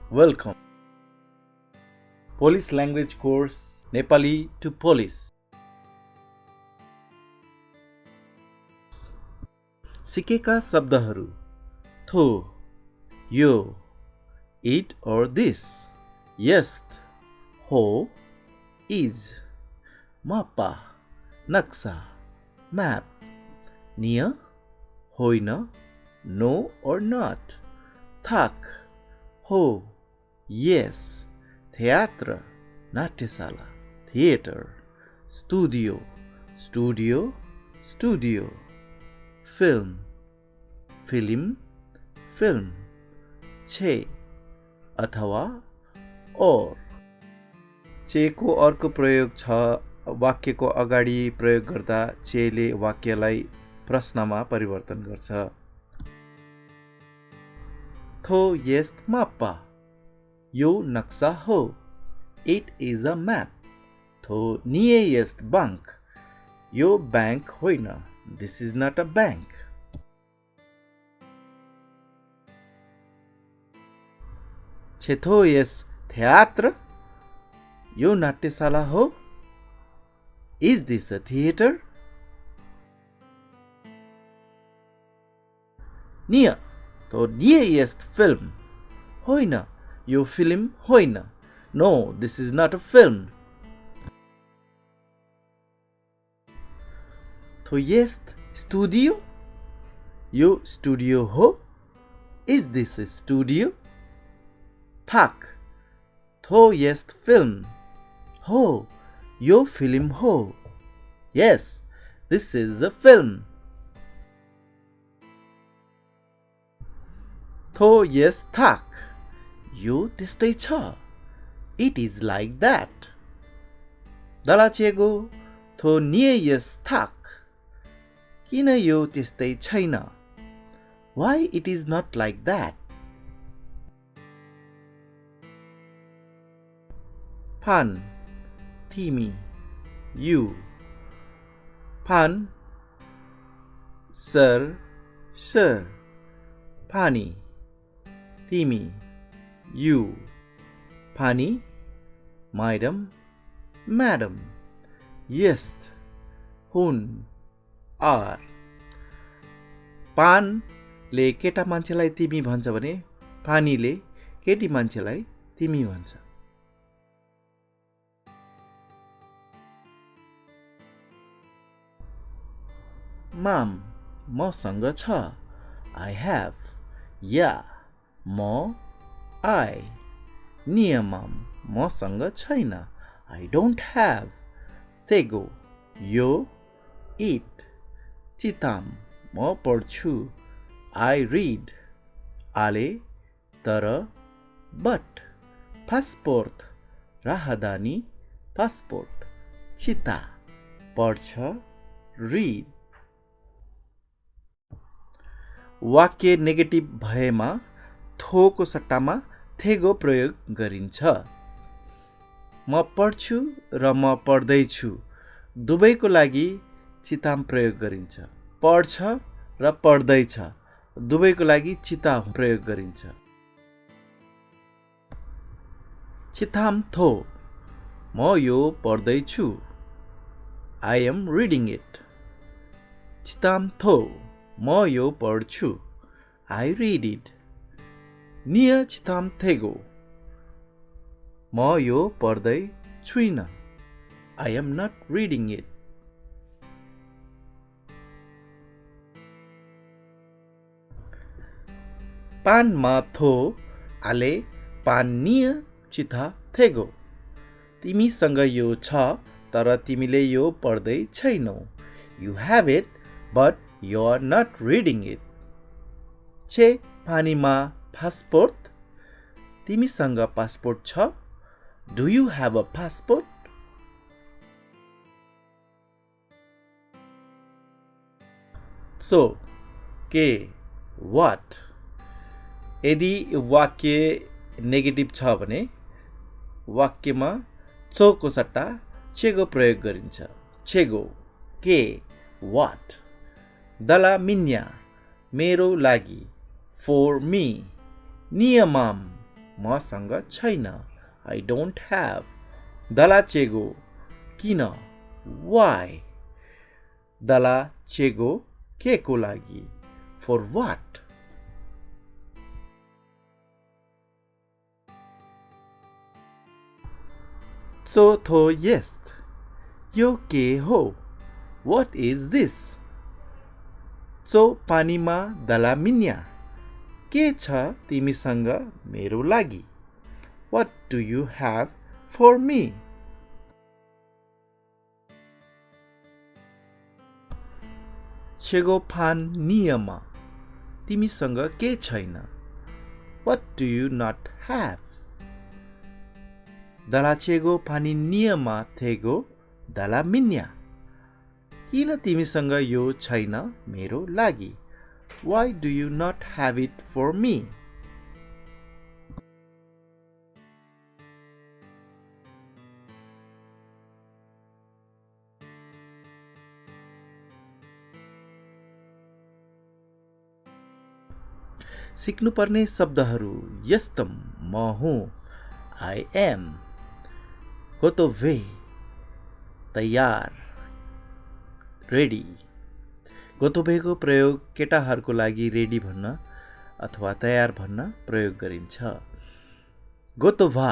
Welcome. Police language course Nepali to Police. सिकेका शब्दहरू थो, यो, it or this, यस्त, हो, is, mapa, नक्सा, map, near, होइन, no or not, थाक, हो, yes, theatre, नाट्यशाला, theater, studio, studio, film, film, छे अथवा और। छेको अर्को प्रयोग छ वाक्यको अगाडि प्रयोग गर्दा छेले वाक्यलाई प्रश्नमा परिवर्तन गर्छ। थो यस्त माप्पा, यो नक्सा हो, इट इज अ म्याप। थो निए यस्त बैंक, यो बैंक होइन, this is not a bank. छेथो यस थिएटर, यो नाट्यशाला हो, इज दिस अ थिएटर। निय, तो निए यस्त फिल्म, होइन, यो फिल्म होइन, no this is not a film. थो यस्त स्टुडियो, यो स्टुडियो हो, इज दिस अ स्टुडियो। थाक, थो यस्त फिल्म, हो, यो फिल्म हो, yes this is a film. थो यस थाक, यो त्यस्तै छ, इट इज लाइक द्याट। दलाचेगो, थो निए यस थाक, किन यो त्यस्तै छैन, why it is not like that. फान, तिमी, यु, फान, सर, फानी, तिमी, यु, फानी, म्याडम, यस्त, हुन, आर। पानले केटा मान्छेलाई तिमी भन्छ भने फानीले केटी मान्छेलाई तिमी भन्छ। माम, मसँग छ, आई ह्याभ, या, म, आई। नियमम, मसँग छैन, आई डोन्ट ह्याभ। तेगो, यो, इट। चिताम, म पढ्छु, आई रिड। आले, तर, बट। Passport, राहदानी, passport. चिता, पढ्छ, रिड। वाक्य नेगेटिभ भएमा थोको सट्टामा थेगो प्रयोग गरिन्छ। म पढ्छु र म पढ्दैछु दुवैको लागि चिताम प्रयोग गरिन्छ। पढ्छ र पढ्दैछ दुवैको लागि चिता प्रयोग गरिन्छ। चिताम थो, म यो पढ्दैछु, आई एम रिडिङ इट। चिताम थो, म यो पढ्छु, आई रिड इट। निय चिताम थेगो, म यो पढ्दै छुइन, I am not reading it. पान मा थो, आले पान निय चिता थेगो। तिमीसँग यो छ तर तिमीले यो पढ्दै छैनौ, you have it but you are not reading it. छे पानीमा पासपोर्ट, तिमीसँग पासपोर्ट छ, do you have a passport? So, के, what? यदि वाक्य नेगेटिभ छ भने वाक्यमा चोको सट्टा छेगो प्रयोग गरिन्छ। छेगो, के, what? दला मिन्या, मेरो लागि, for me. नियमम, मसँग छैन. I don't have. Dalaचेगो किन? Why? दलाचेगो के को लागि? For what? So थो yes. यो के हो? What is this? So पानीमा दलामिन्या के छ तिमीसँग मेरो लागि? What do you have for me? शेगोफान नियमा तिमीसँग के छैन? What do you not have? दलाचेगो पानी नियमा थेगो दलामिन्या किन तिमीसँग यो छैन मेरो लागि? Why do you not have it for me? सिक्नुपर्ने शब्दहरू यस्तम म हुँ I am गोतोभे तयार रेडी गोतोभेको प्रयोग केटाहरूको लागि रेडी भन्न अथवा तयार भन्न प्रयोग गरिन्छ. गोतोभा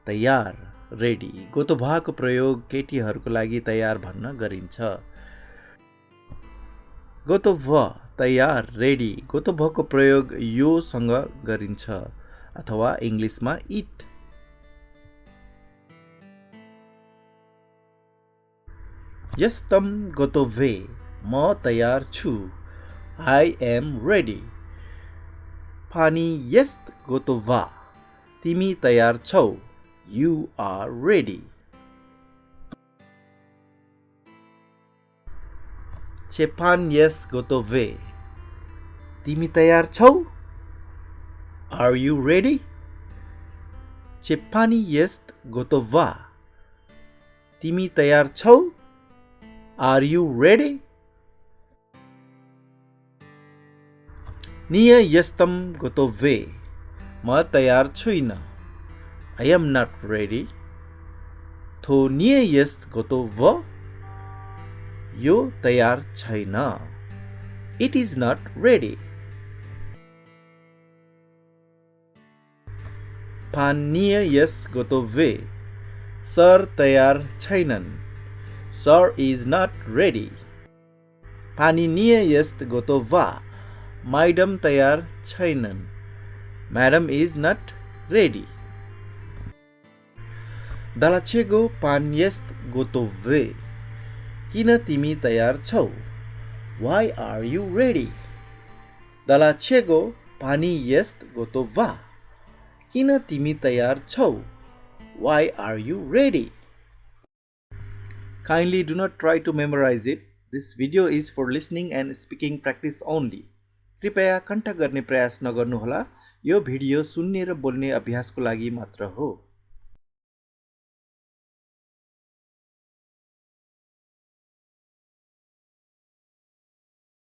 तयार रेडी गोतोभाको प्रयोग केटीहरूको लागि तयार भन्न गरिन्छ. गोतोभ तयार रेडी गोतोभको प्रयोग योसँग गरिन्छ अथवा इङ्ग्लिसमा इट. यस्तम गोतोभे म तयार छु I am ready. पानी यस्त गोतोभा तिमी तयार छौ You are ready. Chepan yes गोतोभे तिमी तयार छौ Are you ready? Chepani jest gotowa तिमी तयार छौ Are you ready? Nia jestem gotowy. म तयार छुइन I am not ready. To nie jest gotowe. यो तयार छैन It is not ready. Pan nie jest gotowy. Sir तयार छैनन् Sir is not ready. Pani nie jest gotowa. Madam तयार छैनन् Madam is not ready. Dlaczego pan jest gotowy? किन तिमी तयार छौ Why are you ready? Dlaczego pani jest gotowa? किन तिमी तयार छौ Why are you ready? Kindly do not try to memorize it. This video is for listening and speaking practice only. कृपया कण्ठ गर्ने प्रयास नगर्नुहोला. यो भिडियो सुन्ने र बोल्ने अभ्यासको लागि मात्र हो.